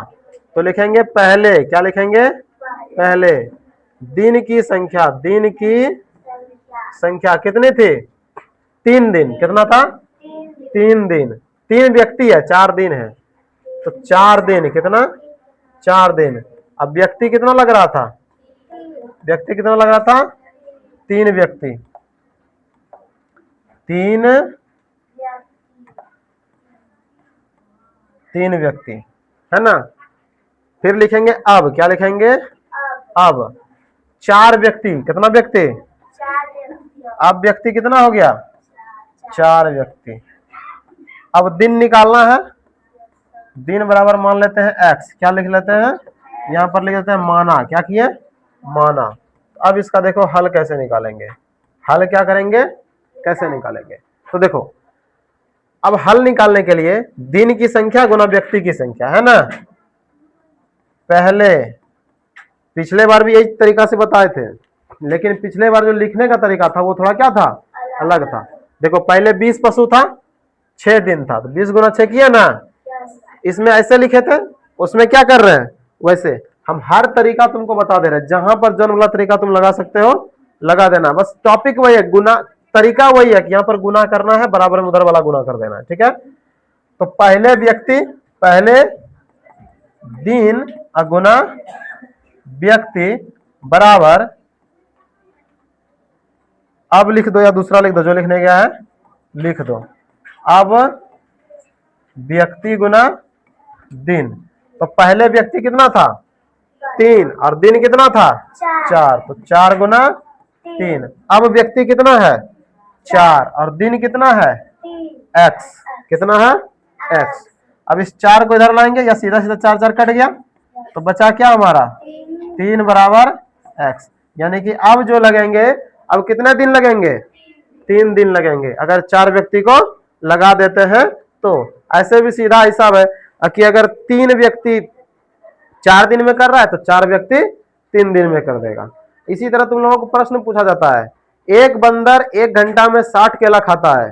A: तो लिखेंगे पहले, क्या लिखेंगे पहले दिन की संख्या, दिन की संख्या कितनी थी 3 दिन, कितना था 3 दिन, 3 व्यक्ति है 4 दिन है, तो 4 दिन कितना 4 दिन। अब व्यक्ति कितना लग रहा था, व्यक्ति कितना लग रहा था 3 व्यक्ति, 3 व्यक्ति है ना। फिर लिखेंगे अब, क्या लिखेंगे अब 4 व्यक्ति, कितना व्यक्ति, अब व्यक्ति कितना हो गया 4 व्यक्ति। अब दिन निकालना है, दिन बराबर मान लेते हैं x, क्या लिख लेते हैं यहाँ पर लिख लेते हैं माना, क्या किए माना। अब इसका देखो हल कैसे निकालेंगे, हल क्या करेंगे कैसे निकालेंगे। तो देखो अब हल निकालने के लिए दिन की संख्या गुना व्यक्ति की संख्या है ना। पहले पिछले बार भी यही तरीका से बताए थे, लेकिन पिछले बार जो लिखने का तरीका था वो थोड़ा क्या था अलग था। देखो पहले 20 पशु था 6 दिन था, तो 20 गुना 6 किया ना, इसमें ऐसे लिखे थे, उसमें क्या कर रहे हैं वैसे। हम हर तरीका तुमको बता दे रहे हैं, जहां पर जन्म वाला तरीका तुम लगा सकते हो लगा देना, बस टॉपिक वही है, गुना तरीका वही है कि यहाँ पर गुना करना है, बराबर में उधर वाला गुना कर देना है, ठीक है। तो पहले व्यक्ति, पहले दिन गुना व्यक्ति बराबर, अब लिख दो या दूसरा लिख दो, जो लिखने गया है लिख दो। अब व्यक्ति गुना दिन, तो पहले व्यक्ति कितना था 3 और दिन कितना था 4, तो 4 गुना 3। अब व्यक्ति कितना है 4 और दिन कितना है x, कितना है x। अब इस 4 को इधर लाएंगे या सीधा सीधा 4 4 कट गया, तो बचा क्या हमारा 3 बराबर x, यानी कि अब जो लगेंगे, अब कितने दिन लगेंगे 3 दिन लगेंगे अगर 4 व्यक्ति को लगा देते हैं तो। ऐसे भी सीधा हिसाब है कि अगर 3 व्यक्ति 4 दिन में कर रहा है तो 4 व्यक्ति 3 दिन में कर देगा। इसी तरह तुम लोगों को प्रश्न पूछा जाता है, एक बंदर 1 घंटा में 60 केला खाता है,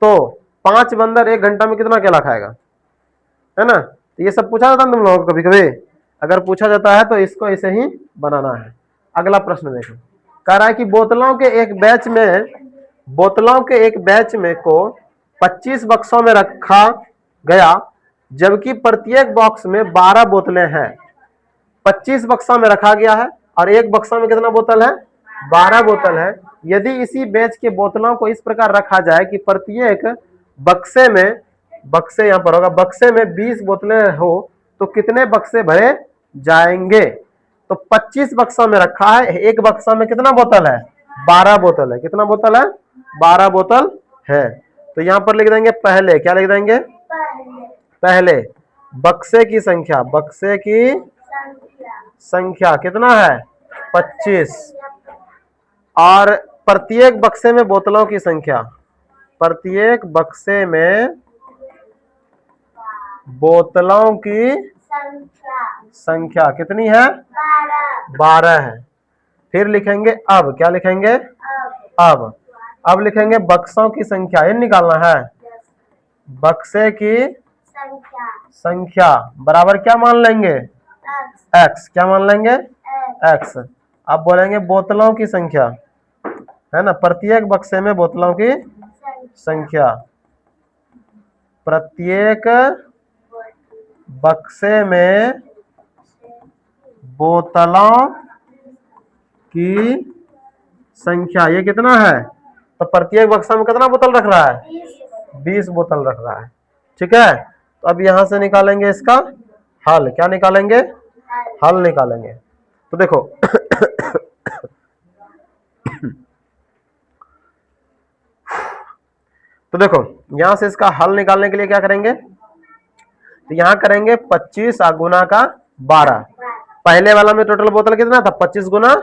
A: तो 5 बंदर 1 घंटा में कितना केला खाएगा, है ना। तो ये सब पूछा जाता है तुम लोगों को कभी कभी, अगर पूछा जाता है तो इसको ऐसे ही बनाना है। अगला प्रश्न देखो, कह रहा है कि बोतलों के एक बैच में को 25 बक्सों में रखा गया, जबकि प्रत्येक बॉक्स में 12 बोतलें हैं। 25 बक्सा में रखा गया है और एक बक्सा में कितना बोतल है 12 बोतल है। यदि इसी बैच के बोतलों को इस प्रकार रखा जाए कि प्रत्येक बक्से में, बक्से यहाँ पर होगा, बक्से में 20 बोतलें हो तो कितने बक्से भरे जाएंगे। तो 25 बक्सा में रखा है, एक बक्सा में कितना बोतल है 12 बोतल है, कितना बोतल है 12 बोतल है। तो यहाँ पर लिख देंगे पहले, क्या लिख देंगे पहले बक्से की संख्या, बक्से की संख्या कितना है 25, और प्रत्येक बक्से में बोतलों की संख्या, प्रत्येक बक्से में बोतलों की संख्या कितनी है 12 है। फिर लिखेंगे अब, क्या लिखेंगे अब लिखेंगे बक्सों की संख्या, ये निकालना है, बक्से की संख्या बराबर क्या मान लेंगे x, क्या मान लेंगे x। अब बोलेंगे बोतलों की संख्या, है ना, प्रत्येक बक्से में बोतलों की संख्या, प्रत्येक बक्से में बोतलों की संख्या, ये कितना है, तो प्रत्येक बक्सा में कितना बोतल रख रहा है 20 बोतल रख रहा है, ठीक है। तो अब यहां से निकालेंगे इसका हल, क्या निकालेंगे हल निकालेंगे। तो देखो तो देखो यहां से इसका हल निकालने के लिए क्या करेंगे, तो यहां करेंगे 25 गुना का 12। पहले वाला में टोटल बोतल कितना था, 25 गुना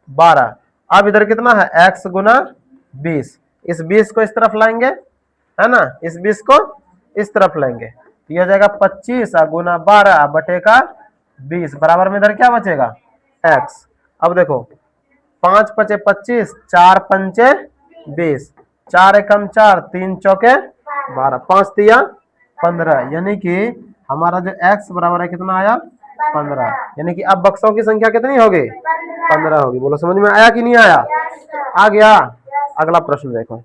A: 12। अब इधर कितना है, x गुना 20। इस 20 को इस तरफ लाएंगे, है ना, इस 20 को इस तरफ लेंगे, तो यह हो जाएगा 25 गुना 12 बटे का 20 बराबर में इधर क्या बचेगा, x। अब देखो 5 पचे 25, 4 पंचे 20, 4 एकम 4, 3 चौके 12, 5 तिया 15, यानी कि हमारा जो x बराबर है कितना आया, 15। यानी कि अब बक्सों की संख्या कितनी होगी, 15 होगी। बोलो समझ में आया कि नहीं आया, आ गया। अगला प्रश्न देखो,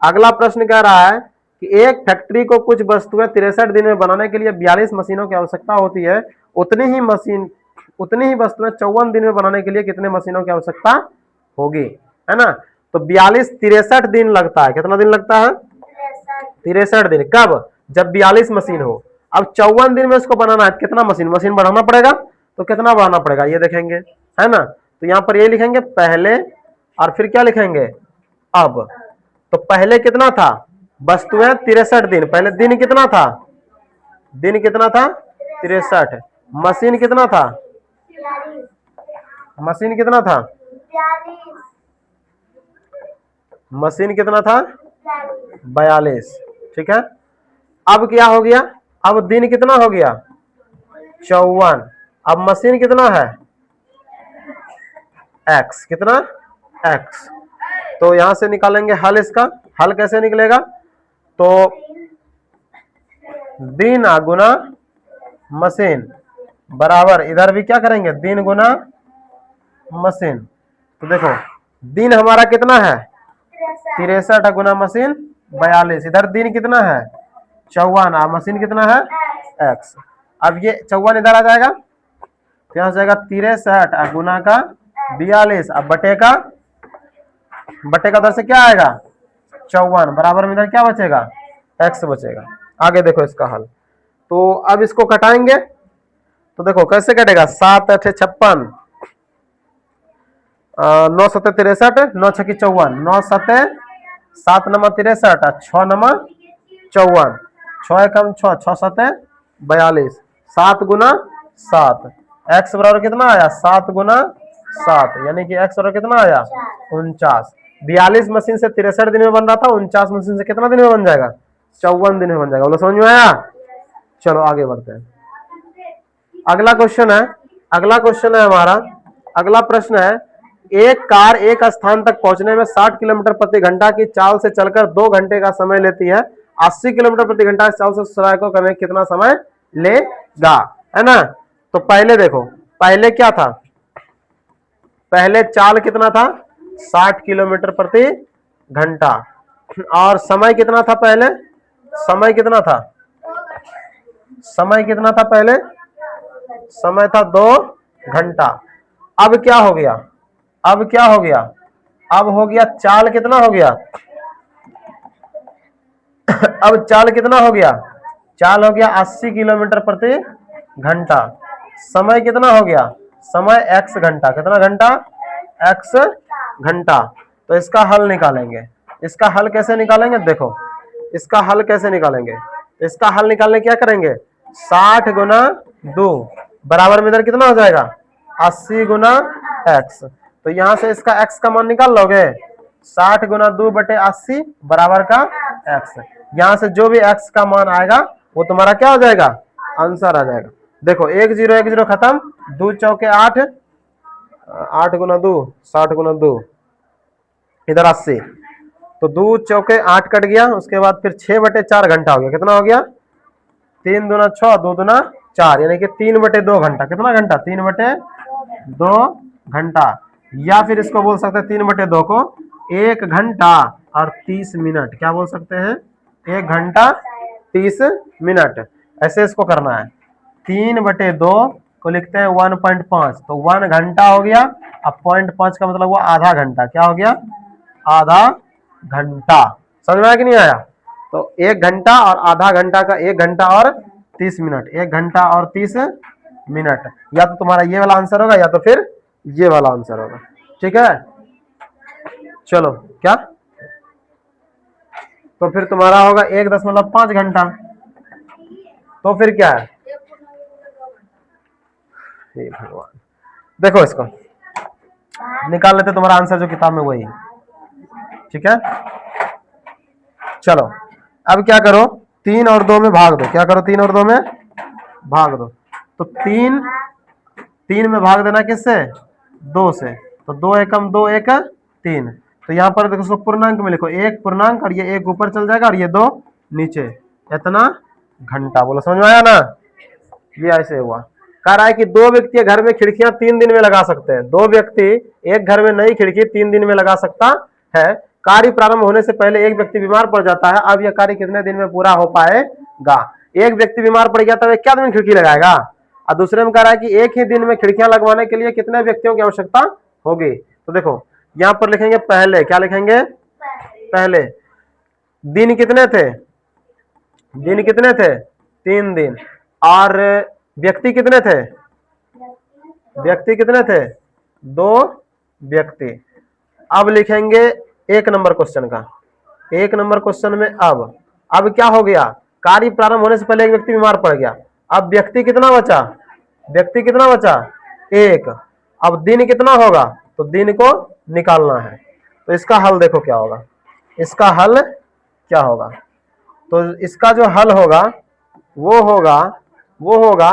A: अगला प्रश्न कह रहा है कि एक फैक्ट्री को कुछ वस्तुएं 63 दिन में बनाने के लिए 42 मशीनों की आवश्यकता होती है, उतनी ही वस्तुएं 54 दिन में बनाने के लिए कितने मशीनों की आवश्यकता होगी, है ना। तो 42 63 दिन लगता है, कितना दिन लगता है, 63 दिन। कब, जब 42 मशीन हो। अब 54 दिन में इसको बनाना है, कितना मशीन बढ़ाना पड़ेगा, तो कितना बढ़ाना पड़ेगा ये देखेंगे, है ना। तो यहां पर ये लिखेंगे पहले, और फिर क्या लिखेंगे अब। तो पहले कितना था, वस्तुएं 63 दिन, पहले दिन कितना था, दिन कितना था 63, मशीन कितना था, मशीन कितना था, मशीन कितना था 42, ठीक है। अब क्या हो गया, अब दिन कितना हो गया 54, अब मशीन कितना है x, कितना x। तो यहां से निकालेंगे हल, इसका हल कैसे निकलेगा, तो दिन गुना मशीन बराबर, इधर भी क्या करेंगे दिन गुना मशीन। तो देखो दिन हमारा कितना है 63 गुना मशीन 42, इधर दिन कितना है 54, मशीन कितना है x। अब ये 54 इधर आ जाएगा, तो यहां जाएगा 63 गुना का 42, अब बटे का उधर से क्या आएगा 54, बराबर में इधर क्या बचेगा x बचेगा। आगे देखो इसका हल, तो अब इसको कटाएंगे, तो देखो कैसे कटेगा, 7 8 56, 9 7 63, 9 6 54, 9 7 7 नमा 63, 6 नमा 54, 6 एकम 6, 6 7 42, 7 गुना 7, x बराबर कितना आया 7 गुना 7, यानी कि x बराबर कितना आया 49। 42 मशीन से 63 दिन में बन रहा था, 49 मशीन से कितना दिन में बन जाएगा 54 दिन में बन जाएगा। बोलो समझ में आया। चलो आगे बढ़ते हैं, अगला क्वेश्चन है, हमारा अगला प्रश्न है, एक कार एक स्थान तक पहुंचने में 60 किलोमीटर प्रति घंटा की चाल से चलकर 2 घंटे का समय लेती है, 80 किलोमीटर प्रति घंटा चाल से सराय को करने कितना समय लेगा, है ना। तो पहले देखो, पहले क्या था, पहले चाल कितना था 60 किलोमीटर प्रति घंटा, और समय कितना था पहले, समय कितना था, समय कितना था पहले, समय था 2 घंटा। अब क्या हो गया, अब क्या हो गया, अब हो गया चाल कितना हो गया अब चाल कितना हो गया, चाल हो गया 80 किलोमीटर प्रति घंटा, समय कितना हो गया, समय x घंटा, कितना घंटा x घंटा। तो इसका हल निकालेंगे, इसका हल कैसे निकालेंगे, देखो इसका हल कैसे निकालेंगे, इसका हल निकालने क्या करेंगे 60 गुना 2 बराबर में इधर कितना हो जाएगा 80 गुना x। तो यहां से इसका x का मान निकाल लोगे, 60 गुना 2 बटे 80 बराबर का x। यहां से जो भी x का मान आएगा वो तुम्हारा क्या हो जाएगा, आंसर आ जाएगा। देखो 1 0 खत्म, 2 चौके 8, 8 गुना 2 60 गुना 2 इधर 80, तो 2 चौके 8 कट गया, उसके बाद फिर 6 बटे 4 घंटा हो गया, कितना हो गया 3 दूना 6, 2 दूना 4, यानी कि 3 बटे 2 घंटा, कितना घंटा 3 बटे 2 घंटा। या फिर इसको बोल सकते हैं 3 बटे 2 को 1 घंटा और 30 मिनट, क्या बोल सकते हैं 1 घंटा 30 मिनट। ऐसे इसको करना है, 3 बटे 2 को लिखते हैं 1.5, तो 1 घंटा हो गया, अब 0.5 का मतलब हुआ आधा घंटा, क्या हो गया आधा घंटा। समझ में आया कि नहीं आया। तो 1 घंटा और आधा घंटा का 1 घंटा और 30 मिनट, 1 घंटा और 30 मिनट। या तो तुम्हारा ये वाला आंसर होगा या तो फिर ये वाला आंसर होगा। ठीक है, चलो क्या, तो फिर तुम्हारा होगा 1.5 घंटा। तो फिर क्या है, हे भगवान, देखो इसको निकाल लेते, तुम्हारा आंसर जो किताब में वही। ठीक है, चलो अब क्या करो, 3 और 2 में भाग दो। क्या करो, 3 और 2 में भाग दो। तो 3 में भाग देना किससे, 2 से। तो 2 एकम 2 एक 3। तो यहाँ पर देखो, उसको पूर्णांक में लिखो, 1 पूर्णांक, और ये 1 ऊपर चल जाएगा और ये 2 नीचे। इतना घंटा। बोलो समझ में आया ना, ये ऐसे हुआ। कह रहा है कि 2 व्यक्ति घर में खिड़कियां 3 दिन में लगा सकते हैं। 2 व्यक्ति एक घर में नई खिड़की 3 दिन में लगा सकता है। कार्य प्रारंभ होने से पहले एक व्यक्ति बीमार पड़ जाता है। अब यह कार्य कितने दिन में पूरा हो पाएगा। एक व्यक्ति बीमार पड़ गया तब क्या दिन में खिड़की लगाएगा। और दूसरे में कह रहा है कि एक ही दिन में खिड़कियां लगवाने के लिए कितने व्यक्तियों की आवश्यकता होगी। तो देखो यहां पर लिखेंगे पहले, क्या लिखेंगे, पहले दिन कितने थे, दिन कितने थे, 3 दिन। और व्यक्ति कितने थे, व्यक्ति कितने थे, 2 व्यक्ति। अब लिखेंगे 1 नंबर क्वेश्चन का, 1 नंबर क्वेश्चन में अब क्या हो गया, कार्य प्रारंभ होने से पहले एक व्यक्ति बीमार पड़ गया। अब व्यक्ति कितना बचा, व्यक्ति कितना बचा, 1। अब दिन कितना होगा, तो दिन को निकालना है। तो इसका हल देखो क्या होगा, इसका हल क्या होगा। तो इसका जो हल होगा वो होगा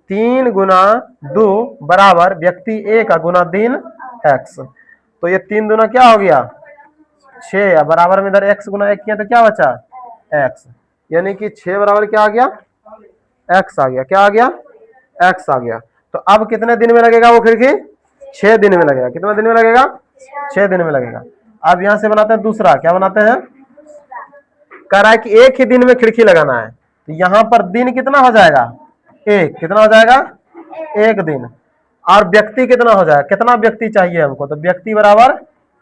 A: 3 गुना 2 बराबर व्यक्ति 1 का गुना दिन x। तो ये 3 दूना क्या हो गया, 6, बराबर में इधर x गुना 1 किया तो क्या बचा, x। यानी कि 6 बराबर क्या आ गया, x आ गया। क्या आ गया, x आ गया। तो अब कितने दिन में लगेगा वो खिड़की, 6 दिन में लगेगा। कितने दिन में लगेगा, 6 दिन में लगेगा। अब यहां से बनाते हैं दूसरा, क्या बनाते हैं, कह रहा है कि एक ही दिन में खिड़की लगाना है। तो यहां पर दिन कितना हो जाएगा, 1। कितना हो जाएगा, 1 दिन। और व्यक्ति कितना हो जाएगा, कितना व्यक्ति चाहिए हमको, तो व्यक्ति बराबर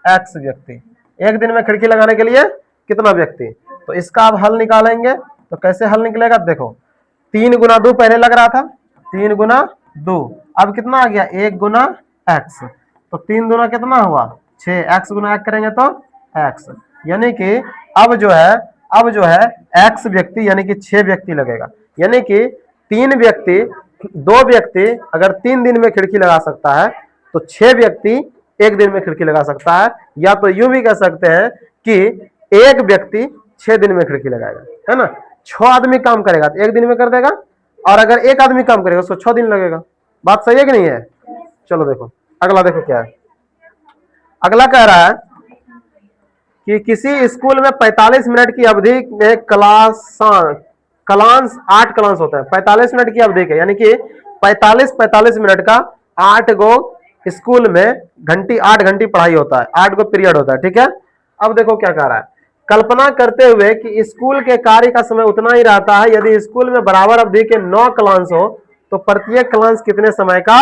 A: x व्यक्ति। एक दिन में खिड़की लगाने के लिए कितना व्यक्ति। तो इसका अब हल निकालेंगे। तो कैसे हल निकलेगा, देखो 3 गुना 2 पहले लग रहा था, 3 गुना 2। अब कितना आ गया, 1 गुना x। तो 3 दूना कितना हुआ, 6। x गुना 1 करेंगे तो x। यानी कि अब जो है x व्यक्ति यानी कि 6 व्यक्ति लगेगा। यानी कि 3 व्यक्ति, 2 व्यक्ति अगर 3 दिन में खिड़की लगा सकता है तो 6 व्यक्ति 1 दिन में खिड़की लगा सकता है। या तो यूं भी कह सकते हैं कि एक व्यक्ति 6 दिन में खिड़की लगाएगा, है ना। 6 आदमी काम करेगा तो 1 दिन में कर देगा, और अगर 1 आदमी काम करेगा उसको 6 दिन लगेगा। बात सही है कि नहीं है। चलो देखो अगला, देखो क्या है। अगला कह रहा है कि किसी स्कूल में 45 मिनट की अवधि में क्लास 8 क्लास होता है। 45 मिनट की अवधि के यानी कि 45 मिनट का 8 गो स्कूल में घंटी, 8 घंटी पढ़ाई होता है, 8 गो पीरियड होता है। ठीक है, अब देखो क्या कह रहा है, कल्पना करते हुए कि स्कूल के कार्य का समय उतना ही रहता है। यदि स्कूल में बराबर अवधि के 9 क्लास हो तो प्रत्येक क्लास कितने समय का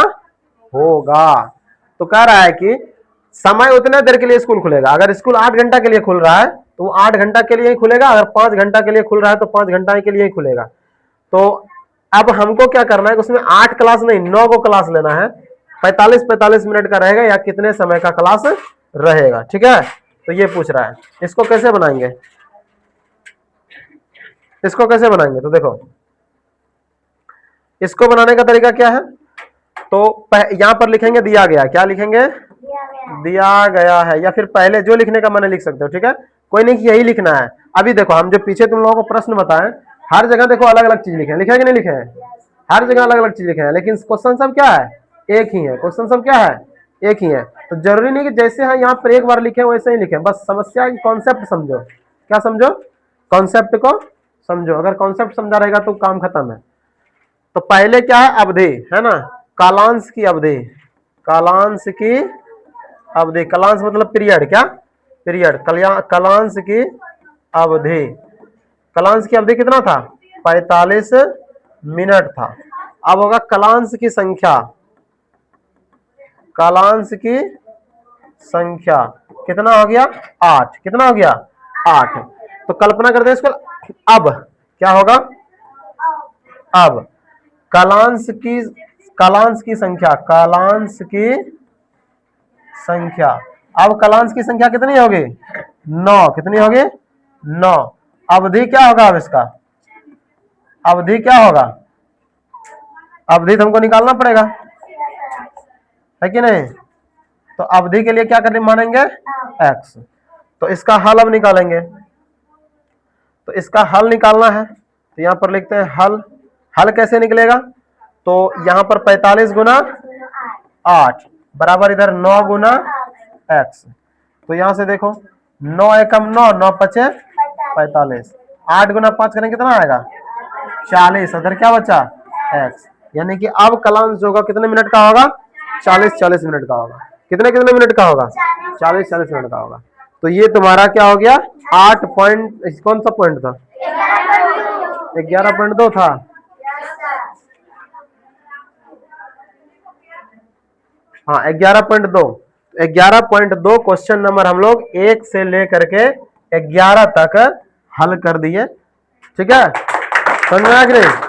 A: होगा। तो कह रहा है कि समय उतने देर के लिए स्कूल खुलेगा। अगर स्कूल 8 घंटा के लिए खुल रहा है तो वो 8 घंटा के लिए ही खुलेगा। अगर 5 घंटा के लिए खुल रहा है तो 5 घंटा के लिए ही खुलेगा। तो अब हमको क्या करना है, उसमें 8 क्लास नहीं 9 को क्लास लेना है। 45 मिनट का रहेगा या कितने समय का क्लास रहेगा। ठीक है, तो ये पूछ रहा है। इसको कैसे बनाएंगे, इसको कैसे बनाएंगे, तो देखो इसको बनाने का तरीका क्या है। तो यहां पर लिखेंगे दिया गया, क्या लिखेंगे, दिया गया है, या फिर पहले जो लिखने का मैंने लिख सकते हो। ठीक है, कोई नहीं कि यही लिखना है। अभी देखो हम जो पीछे तुम लोगों को प्रश्न बताएं, हर जगह देखो अलग अलग चीज लिखे हैं, लिखे कि नहीं लिखे हैं, हर जगह अलग अलग चीज लिखे हैं, लेकिन क्वेश्चन सब क्या है, एक ही है। क्वेश्चन सब क्या है, एक ही है। तो जरूरी नहीं कि जैसे है यहाँ पर एक बार लिखे वैसे ही लिखे, बस समस्या की कॉन्सेप्ट समझो। क्या समझो, कॉन्सेप्ट को समझो। अगर कॉन्सेप्ट समझा रहेगा तो काम खत्म है। तो पहले क्या है, अवधि है ना, कालांश की अवधि, कालांश की अवधि, कालांश मतलब पीरियड, क्या पीरियड, कालांश की अवधि। कालांश की अवधि कितना था, 45 मिनट था। अब होगा कालांश की संख्या, कालांश की संख्या कितना हो गया, 8। कितना हो गया, 8। तो कल्पना करते हैं इसको। अब क्या होगा, अब कालांश की कालांश की संख्या, कालांश की संख्या। अब कालांश की संख्या कितनी होगी? 9। कितनी होगी? 9। अवधि क्या होगा अब इसका? अवधि क्या होगा? अवधि तो हमको निकालना पड़ेगा, है कि नहीं? तो अवधि के लिए क्या करने मानेंगे? x। तो इसका हल अब निकालेंगे। तो इसका हल निकालना है तो यहां पर लिखते हैं हल। हल कैसे निकलेगा? तो यहां पर 45 गुना 8 बराबर इधर 9 गुना x। तो यहां से देखो 9 एकम 9, 9 पचे 45, 8 गुना 5 करेंगे कितना आएगा? 40। इधर क्या बचा? x। यानी कि अब कालांश जो होगा कितने मिनट का होगा? 40 मिनट का होगा। कितने मिनट का होगा? 40 मिनट का होगा। तो ये तुम्हारा क्या हो गया? 8 पॉइंट, कौन सा पॉइंट था? 11.2 था। हाँ 11.2। 11.2 क्वेश्चन नंबर हम लोग 1 से लेकर के 11 तक हल कर दिए। ठीक है, समझ में आ गया?